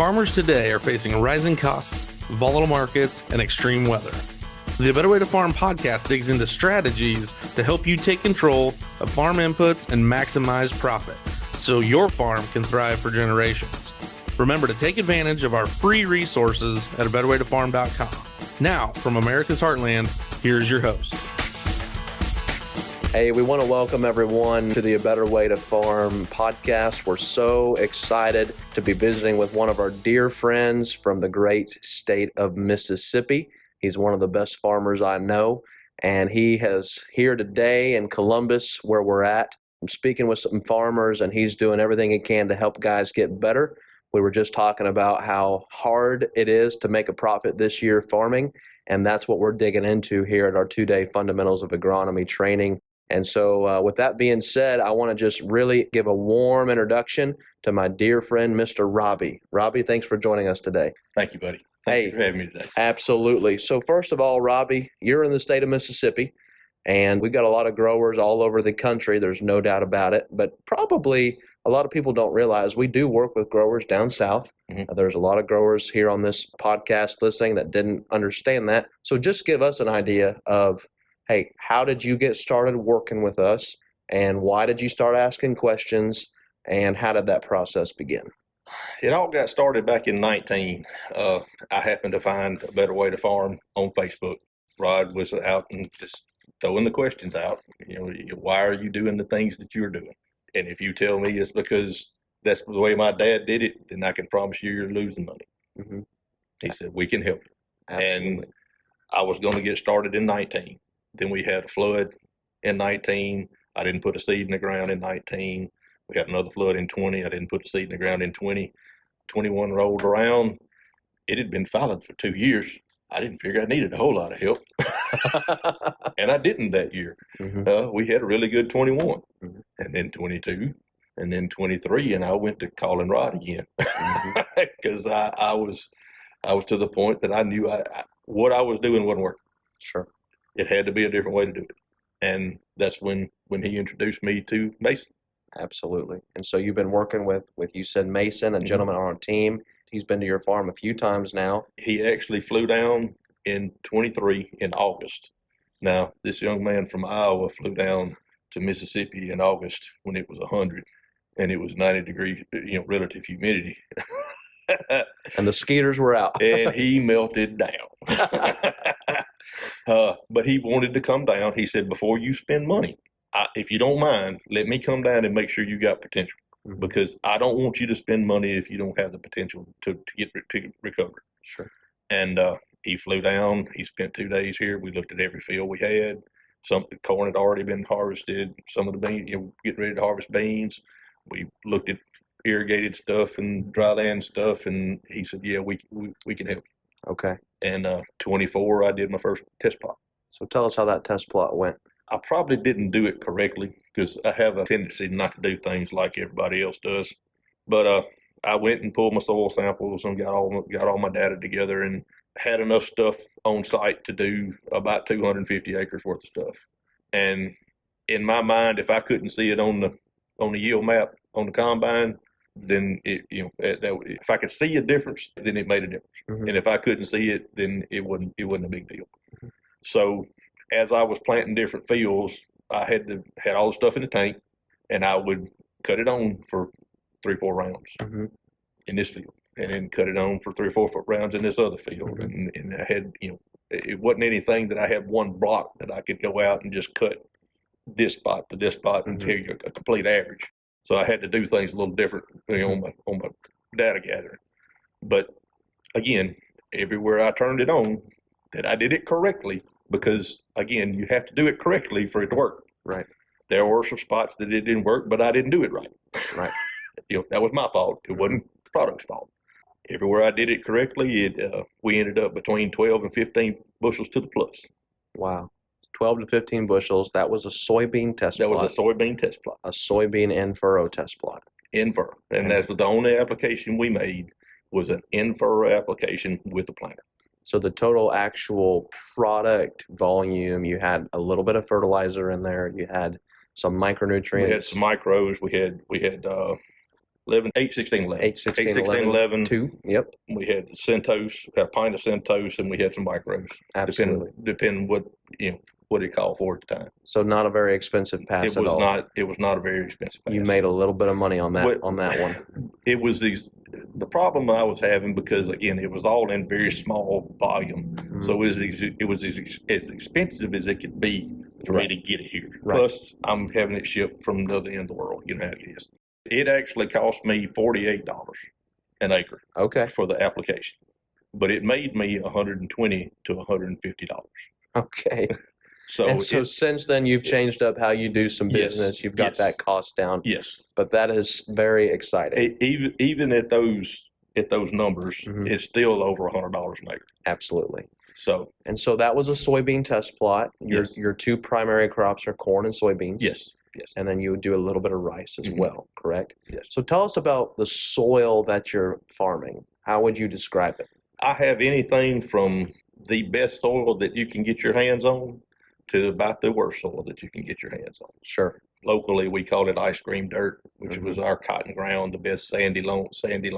Farmers today are facing rising costs, volatile markets, and extreme weather. The A Better Way to Farm podcast digs into strategies to help you take control of farm inputs and maximize profit so your farm can thrive for generations. Remember to take advantage of our free resources at abetterwaytofarm.com. Now, from America's Heartland, here's your host. Hey, we want to welcome everyone to the A Better Way to Farm podcast. We're so excited to be visiting with one of our dear friends from the great state of Mississippi. He's one of the best farmers I know, and he is here today in Columbus where we're at. I'm speaking with some farmers, and he's doing everything he can to help guys get better. We were just talking about how hard it is to make a profit this year farming, and that's what we're digging into here at our two-day Fundamentals of Agronomy training. And so with that being said, I want to just really give a warm introduction to my dear friend, Mr. Robbie. Robbie, thanks for joining us today. Thank you, buddy. Thank you for having me today. Absolutely. So first of all, Robbie, you're in the state of Mississippi, and we've got a lot of growers all over the country. There's no doubt about it. But probably a lot of people don't realize we do work with growers down south. Mm-hmm. There's a lot of growers here on this podcast listening that didn't understand that. So just give us an idea of, hey, how did you get started working with us, and why did you start asking questions, and how did that process begin? It all got started back in 19. I happened to find A Better Way to Farm on Facebook. Rod was out and just throwing the questions out. You know, why are you doing the things that you're doing? And if you tell me it's because that's the way my dad did it, then I can promise you're losing money. Mm-hmm. He said, we can help you. Absolutely. And I was going to get started in 19. Then we had a flood in 19. I didn't put a seed in the ground in 19. We had another flood in 20. I didn't put a seed in the ground in 20. 21 rolled around. It had been fallow for 2 years. I didn't figure I needed a whole lot of help. And I didn't that year. Mm-hmm. We had a really good 21. Mm-hmm. And then 22. And then 23. And I went to calling Rod again. Because I was to the point that I knew what I was doing wasn't working. Sure. It had to be a different way to do it. And that's when he introduced me to Mason. Absolutely. And so you've been working with you said Mason, a mm-hmm. gentleman on our team. He's been to your farm a few times now. He actually flew down in 23 in August. Now, this young man from Iowa flew down to Mississippi in August when it was 100 and it was 90 degrees, relative humidity. And the skeeters were out. And he melted down. But he wanted to come down. He said, before you spend money, if you don't mind, let me come down and make sure you got potential. Mm-hmm. Because I don't want you to spend money if you don't have the potential to recover. Sure. And he flew down. He spent 2 days here. We looked at every field we had. Some corn had already been harvested. Some of the beans, getting ready to harvest beans. We looked at irrigated stuff and dry land stuff, and he said, yeah, we can help you. Okay. And 24, I did my first test plot. So tell us how that test plot went. I probably didn't do it correctly because I have a tendency not to do things like everybody else does. But I went and pulled my soil samples and got all my data together and had enough stuff on site to do about 250 acres worth of stuff. And in my mind, if I couldn't see it on the yield map on the combine, then if I could see a difference, then it made a difference. Mm-hmm. And if I couldn't see it, then it wasn't a big deal. Mm-hmm. So as I was planting different fields, I had all the stuff in the tank, and I would cut it on for 3-4 rounds mm-hmm. in this field, and then cut it on for 3-4 rounds in this other field. Mm-hmm. And I had, it wasn't anything that I had one block that I could go out and just cut this spot to this spot mm-hmm. and tell you a complete average. So I had to do things a little different on my data gathering. But again, everywhere I turned it on, that I did it correctly, because again, you have to do it correctly for it to work. Right. There were some spots that it didn't work, but I didn't do it right. Right. That was my fault. It wasn't the product's fault. Everywhere I did it correctly, we ended up between 12 and 15 bushels to the plus. Wow. 12 to 15 bushels. That was a soybean test plot. That was a soybean test plot. A soybean in-furrow test plot. In-furrow. And that was the only application we made, was an in-furrow application with a planter. So the total actual product volume, you had a little bit of fertilizer in there. You had some micronutrients. We had some micros. We had 8, 16, 11. 8, 16, 11. 2. Yep. We had Centos, had a pint of Centos, and we had some micros. Absolutely. Depending what it called for at the time. So not a very expensive pass at all. It was not a very expensive pass. You made a little bit of money on that one. It was the problem I was having, because again it was all in very small volume, so it was as expensive as it could be for me to get it here. Right. Plus, I'm having it shipped from the other end of the world. You know how it is. It actually cost me $48 an acre. Okay. For the application, but it made me $120 to $150. Okay. So since then, you've changed up how you do some business. Yes, You've got that cost down. Yes. But that is very exciting. Even at those numbers, it's still over $100 an acre. Absolutely. So that was a soybean test plot. Your two primary crops are corn and soybeans. Yes. And then you would do a little bit of rice as well, correct? Yes. So tell us about the soil that you're farming. How would you describe it? I have anything from the best soil that you can get your hands on to about the worst soil that you can get your hands on. Sure. Locally, we called it ice cream dirt, which was our cotton ground, the best sandy loam, silty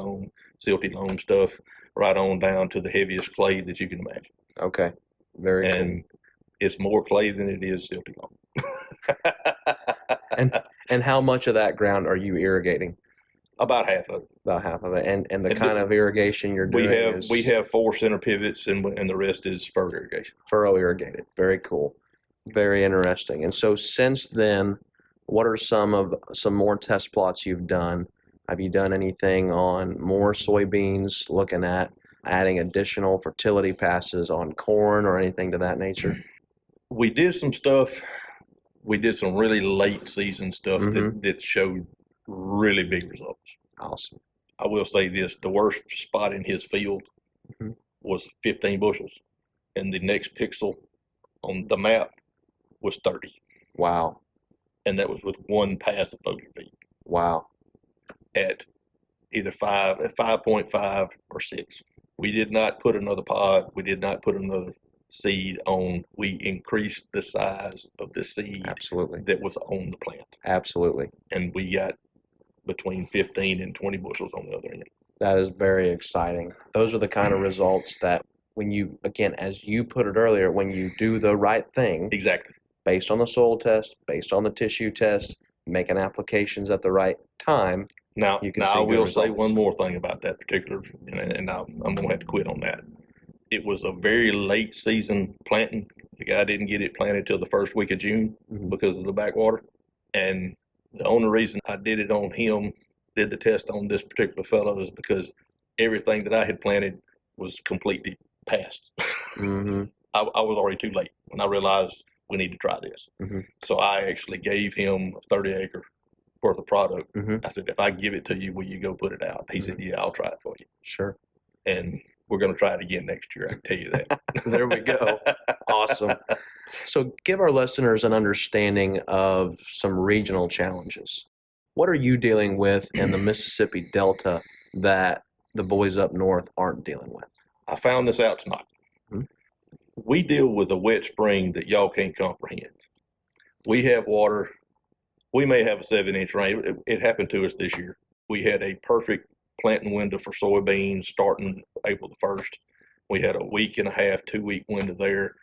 loam stuff, right on down to the heaviest clay that you can imagine. Okay. Very and cool. It's more clay than it is silty loam. and how much of that ground are you irrigating? About half of it. About half of it. And the kind of irrigation you're doing we have 4 center pivots, and the rest is furrow irrigation. Furrow irrigated. Very cool. Very interesting. And so since then, what are some more test plots you've done? Have you done anything on more soybeans, looking at adding additional fertility passes on corn or anything to that nature? We did some stuff. We did some really late season stuff that showed really big results. Awesome. I will say this, the worst spot in his field was 15 bushels, and the next pixel on the map was 30. Wow. And that was with one pass of foliar feed. Wow. At either 5.5 or 6. We did not put another pod. We did not put another seed on. We increased the size of the seed that was on the plant. Absolutely. And we got between 15 and 20 bushels on the other end. That is very exciting. Those are the kind of results that when you, again, as you put it earlier, when you do the right thing. Exactly. Based on the soil test, based on the tissue test, making applications at the right time. Now I will say one more thing about that particular, and I'm going to have to quit on that. It was a very late season planting. The guy didn't get it planted till the first week of June because of the backwater. And the only reason I did it on him, did the test on this particular fellow, is because everything that I had planted was completely past. I was already too late when I realized we need to try this. So I actually gave him a 30-acre worth of product. I said, if I give it to you, will you go put it out? He said, yeah, I'll try it for you. Sure. And we're going to try it again next year. I can tell you that. There we go. Awesome. So give our listeners an understanding of some regional challenges. What are you dealing with in the Mississippi Delta that the boys up north aren't dealing with? I found this out tonight. We deal with a wet spring that y'all can't comprehend. We have water. We may have a 7-inch rain. It happened to us this year. We had a perfect planting window for soybeans starting April the 1st. We had a week and a half, 2-week window there,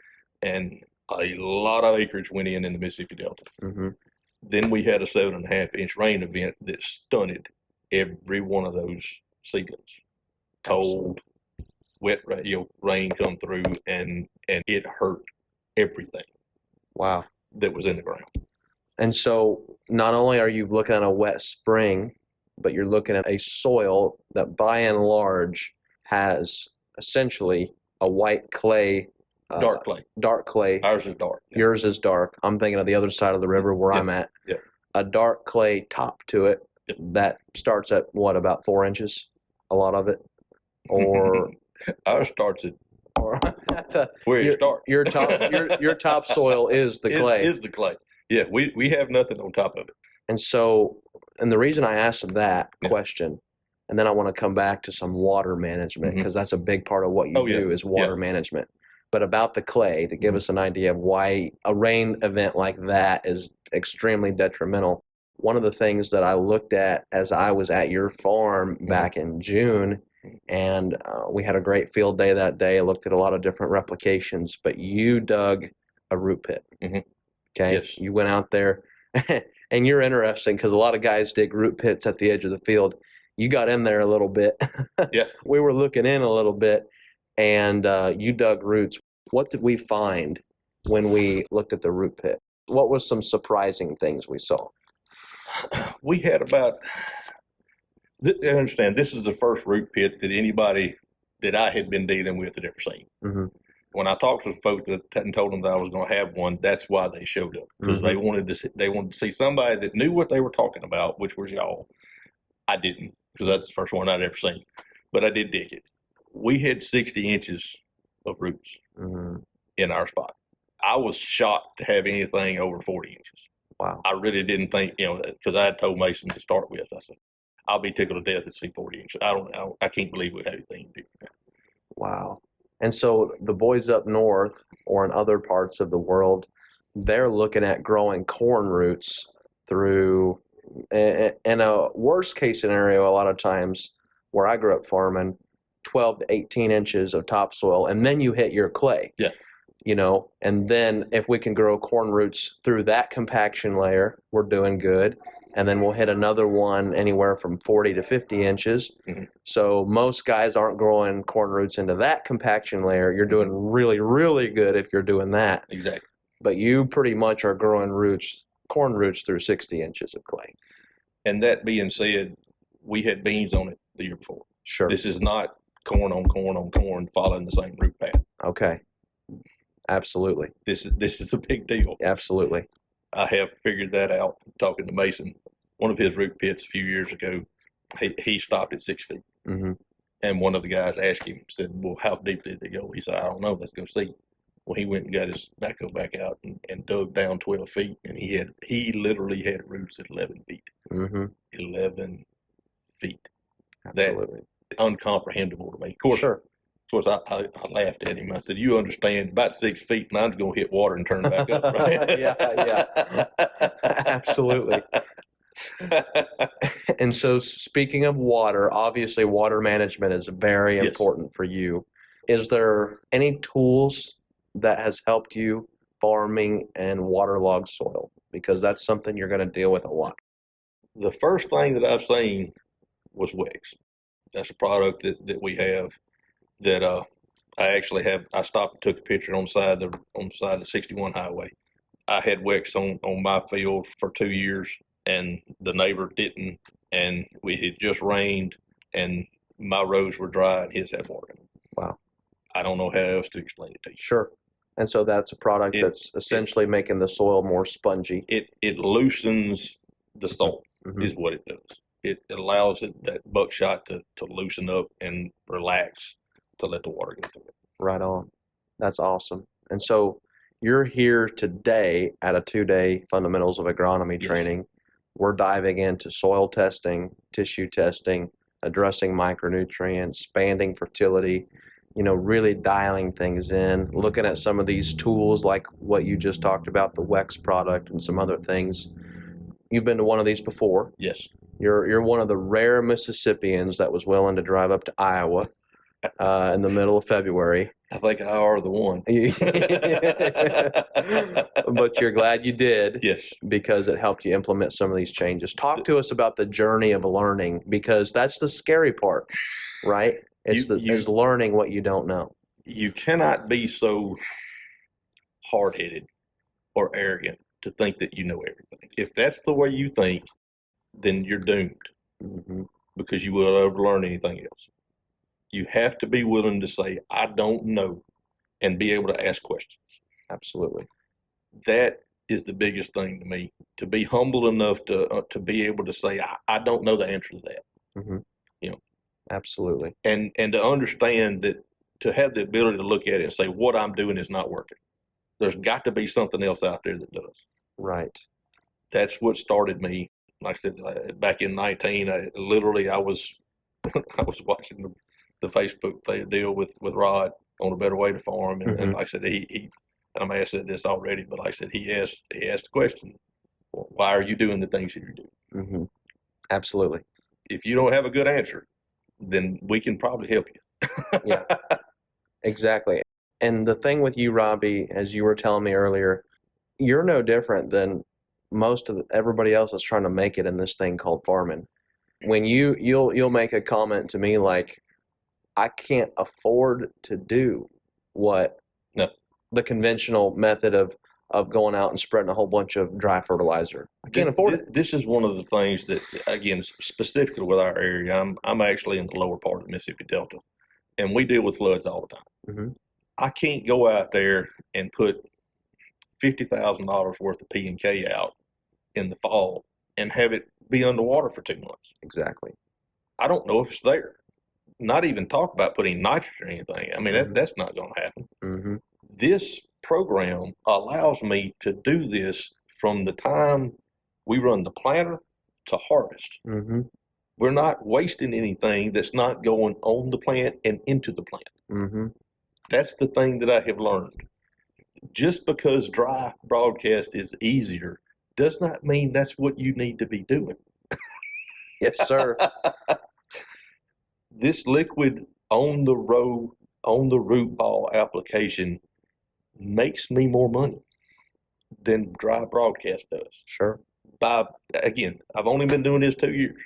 and a lot of acreage went in the Mississippi Delta. Then we had a 7.5-inch rain event that stunted every one of those seedlings. Cold, wet rain come through, and it hurt everything. Wow. That was in the ground. And so not only are you looking at a wet spring, but you're looking at a soil that by and large has essentially a white clay. Dark clay. Dark clay. Ours is dark. Yeah. Yours is dark. I'm thinking of the other side of the river where I'm at. Yeah. A dark clay top to it that starts at what, about 4 inches? A lot of it? Or ours starts at where you start. Your top soil is the clay. Is the clay. Yeah, we have nothing on top of it. And so, and the reason I asked that question, and then I want to come back to some water management, because that's a big part of what you do is water management. But about the clay, to give us an idea of why a rain event like that is extremely detrimental, one of the things that I looked at as I was at your farm back in June, and we had a great field day that day. I looked at a lot of different replications, but you dug a root pit. Okay. Yes. You went out there, and you're interesting because a lot of guys dig root pits at the edge of the field. You got in there a little bit. Yeah. We were looking in a little bit, and you dug roots. What did we find when we looked at the root pit? What was some surprising things we saw? We had about, I understand, this is the first root pit that anybody that I had been dealing with had ever seen. When I talked to folks that hadn't told them that I was going to have one, that's why they showed up, because they wanted to see somebody that knew what they were talking about, which was y'all. I didn't, because that's the first one I'd ever seen, but I did dig it. We had 60 inches of roots in our spot. I was shocked to have anything over 40 inches. Wow. I really didn't think, because I had told Mason to start with, I said, I'll be tickled to death to see 40 inches. I can't believe we have anything different. Wow. And so the boys up north or in other parts of the world, they're looking at growing corn roots through, in a worst case scenario, a lot of times where I grew up farming, 12 to 18 inches of topsoil, and then you hit your clay. Yeah. And then if we can grow corn roots through that compaction layer, we're doing good. And then we'll hit another one anywhere from 40 to 50 inches. So most guys aren't growing corn roots into that compaction layer. You're doing really, really good if you're doing that. Exactly. But you pretty much are growing corn roots through 60 inches of clay. And that being said, we had beans on it the year before. Sure. This is not corn on corn on corn following the same root path. Okay. Absolutely. This is a big deal. Absolutely. I have figured that out talking to Mason. One of his root pits a few years ago, he stopped at 6 feet. And one of the guys asked him, said, well, how deep did they go? He said, I don't know. Let's go see. Well, he went and got his backhoe back out and dug down 12 feet. And he literally had roots at 11 feet. 11 feet. Absolutely. That uncomprehendable to me. Of course, Sure. Of course, I laughed at him. I said, you understand, about 6 feet, mine's going to hit water and turn back up, right? Yeah. Absolutely. And so speaking of water, obviously water management is very important for you. Is there any tools that has helped you farming and waterlogged soil? Because that's something you're going to deal with a lot. The first thing that I've seen was Wex. That's a product that we have that I stopped and took a picture on the side of the 61 highway. I had Wex on my field for 2 years, and the neighbor didn't, and we had just rained, and my rows were dry, and his had water in them. Wow. I don't know how else to explain it to you. Sure. And so that's a product that's essentially making the soil more spongy. It loosens the soil is what it does. It allows that buckshot to loosen up and relax to let the water get through it. Right on. That's awesome. And so you're here today at a 2-day Fundamentals of Agronomy training. We're diving into soil testing, tissue testing, addressing micronutrients, expanding fertility, really dialing things in, looking at some of these tools like what you just talked about, the Wex product and some other things. You've been to one of these before. Yes. You're one of the rare Mississippians that was willing to drive up to Iowa in the middle of February. I think I are the one. But you're glad you did. Yes. Because it helped you implement some of these changes. Talk to us about the journey of learning, because that's the scary part, right? It's learning what you don't know. You cannot be so hard-headed or arrogant to think that you know everything. If that's the way you think, then you're doomed because you will never learn anything else. You have to be willing to say, I don't know, and be able to ask questions. Absolutely. That is the biggest thing to me, to be humble enough to be able to say, I don't know the answer to that. Absolutely. And to understand that, to have the ability to look at it and say, what I'm doing is not working. There's got to be something else out there that does. Right. That's what started me. Like I said, back in 19, I was watching the Facebook deal with Rod on A Better Way to Farm, and like I said, I may have said this already, but like I said, he asked the question, Why are you doing the things that you do? Mm-hmm. Absolutely. If you don't have a good answer, then we can probably help you. Yeah, exactly. And the thing with you, Robbie, as you were telling me earlier, you're no different than most of everybody else that's trying to make it in this thing called farming. When you'll make a comment to me like, I can't afford to do what No. the conventional method of going out and spreading a whole bunch of dry fertilizer. I can't afford it. This is one of the things that, again, specifically with our area, I'm actually in the lower part of the Mississippi Delta, and we deal with floods all the time. Mm-hmm. I can't go out there and put $50,000 worth of P&K out in the fall and have it be underwater for 2 months. Exactly. I don't know if it's there. Not even talk about putting nitrogen or anything. I mean, that's not going to happen. Mm-hmm. This program allows me to do this from the time we run the planter to harvest. Mm-hmm. We're not wasting anything that's not going on the plant and into the plant. Mm-hmm. That's the thing that I have learned. Just because dry broadcast is easier does not mean that's what you need to be doing. Yes, sir. This liquid on the root ball application makes me more money than dry broadcast does. Sure. Again, I've only been doing this 2 years,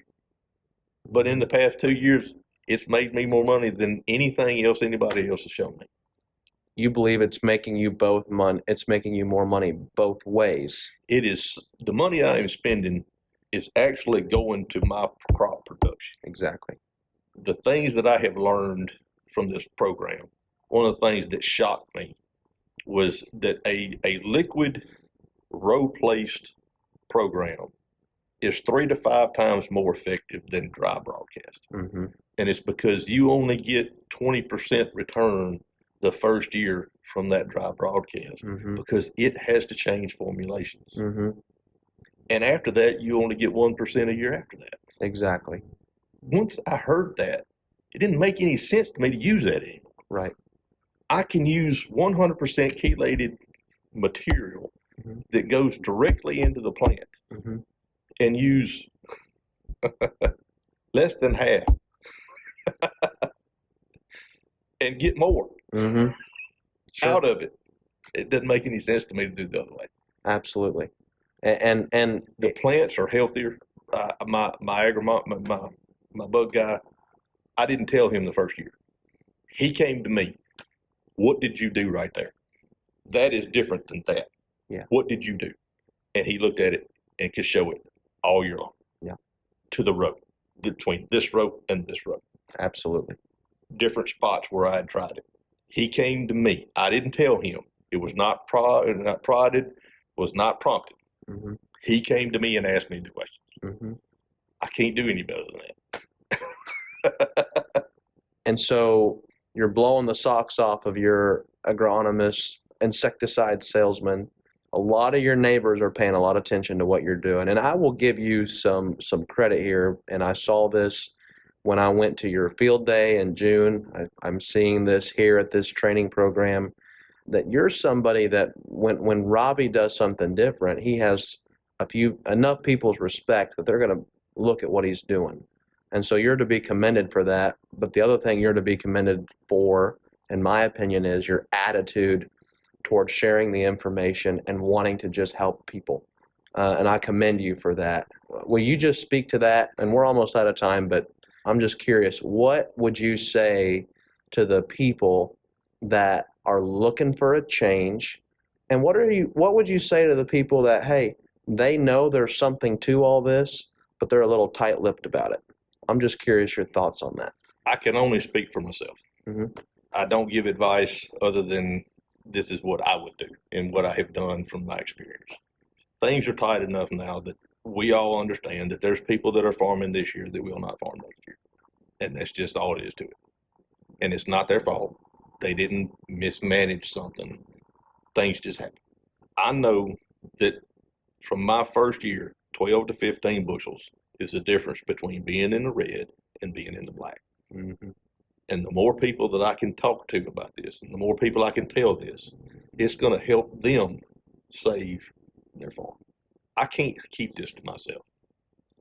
but in the past 2 years, it's made me more money than anything else anybody else has shown me. You believe it's making you both money. It's making you more money both ways. It is the money I am spending is actually going to my crop production. Exactly. The things that I have learned from this program, one of the things that shocked me was that a liquid row placed program is 3 to 5 times more effective than dry broadcast. Mm-hmm. And it's because you only get 20% return the first year from that dry broadcast Mm-hmm. because it has to change formulations. Mm-hmm. And after that, you only get 1% a year after that. Exactly. Once I heard that, it didn't make any sense to me to use that anymore. Right. I can use 100% chelated material Mm-hmm. that goes directly into the plant Mm-hmm. and use less than half and get more Mm-hmm. Sure. out of it. It doesn't make any sense to me to do the other way. Absolutely. And The plants are healthier. My bug guy, I didn't tell him the first year. He came to me. What did you do right there? That is different than that. Yeah. What did you do? And he looked at it and could show it all year long. Yeah. To the row, between this row and this row. Absolutely. Different spots where I had tried it. He came to me. I didn't tell him. It was not prodded, was not prompted. Mm-hmm. He came to me and asked me the questions. Mm-hmm. I can't do any better than that. And so you're blowing the socks off of your agronomist, insecticide salesman. A lot of your neighbors are paying a lot of attention to what you're doing. And I will give you some credit here. And I saw this when I went to your field day in June. I'm seeing this here at this training program, that you're somebody that when Robbie does something different, he has enough people's respect that they're going to look at what he's doing. And so you're to be commended for that. But the other thing you're to be commended for, in my opinion, is your attitude towards sharing the information and wanting to just help people. And I commend you for that. Will you just speak to that? And we're almost out of time, but I'm just curious, what would you say to the people that are looking for a change? And what would you say to the people that, hey, they know there's something to all this, but they're a little tight-lipped about it? I'm just curious your thoughts on that. I can only speak for myself. Mm-hmm. I don't give advice other than this is what I would do and what I have done from my experience. Things are tight enough now that we all understand that there's people that are farming this year that will not farm next year. And that's just all it is to it. And it's not their fault. They didn't mismanage something. Things just happen. I know that from my first year, 12 to 15 bushels is the difference between being in the red and being in the black. Mm-hmm. And the more people that I can talk to about this and the more people I can tell this, it's going to help them save their farm. I can't keep this to myself.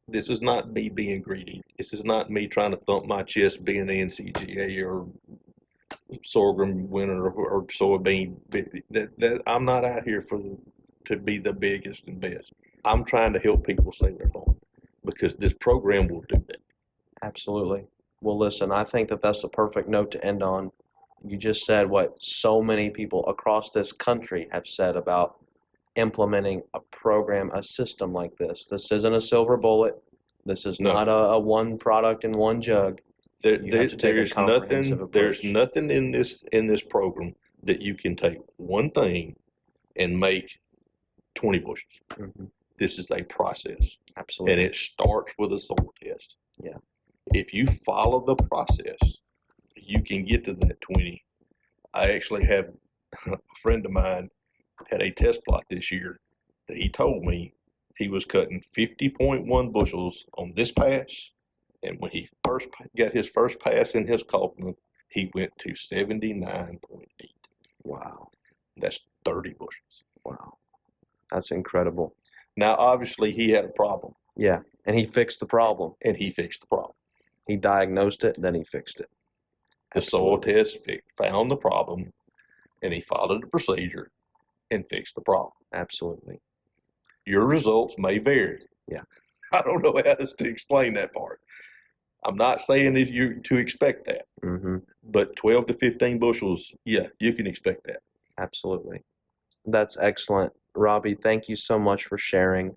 This is not me being greedy. This is not me trying to thump my chest being the NCGA or sorghum winner or soybean. I'm not out here to be the biggest and best. I'm trying to help people save their farm because this program will do that. Absolutely. Well, listen, I think that that's the perfect note to end on. You just said what so many people across this country have said about implementing a program, a system like this. This isn't a silver bullet. This is not a one product in one jug. There's nothing in this program that you can take one thing and make 20 bushels. Mm-hmm. This is a process. Absolutely. And it starts with a soil test. Yeah. If you follow the process, you can get to that 20. I actually have a friend of mine had a test plot this year that he told me he was cutting 50.1 bushels on this pass. And when he first got his first pass in his cultivar, he went to 79.8. Wow. That's 30 bushels. Wow. That's incredible. Now, obviously, he had a problem. Yeah, and he fixed the problem. He diagnosed it, then he fixed it. The soil test found the problem, and he followed the procedure and fixed the problem. Absolutely. Your results may vary. Yeah. I don't know how to explain that part. I'm not saying that you to expect that, mm-hmm. but 12 to 15 bushels, yeah, you can expect that. Absolutely. That's excellent. Robbie, thank you so much for sharing.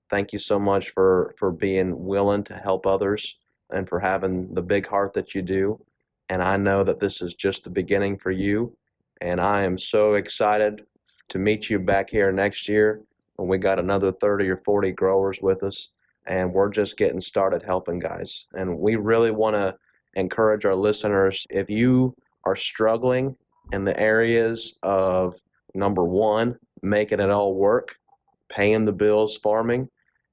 Thank you so much for being willing to help others and for having the big heart that you do. And I know that this is just the beginning for you. And I am so excited to meet you back here next year when we got another 30 or 40 growers with us. And we're just getting started helping guys. And we really want to encourage our listeners, if you are struggling in the areas of, number one, making it all work, paying the bills, farming,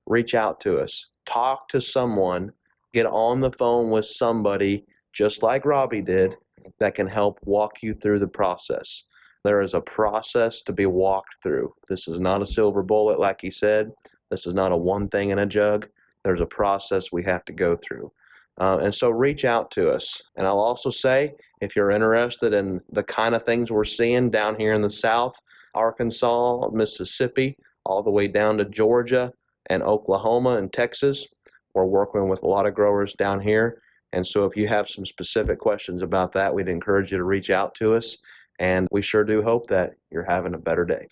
reach out to us. Talk to someone. Get on the phone with somebody, just like Robbie did, that can help walk you through the process. There is a process to be walked through. This is not a silver bullet, like he said. This is not a one thing in a jug. There's a process we have to go through. And so reach out to us. And I'll also say, if you're interested in the kind of things we're seeing down here in the South, Arkansas, Mississippi, all the way down to Georgia and Oklahoma and Texas, we're working with a lot of growers down here. And so if you have some specific questions about that, we'd encourage you to reach out to us. And we sure do hope that you're having a better day.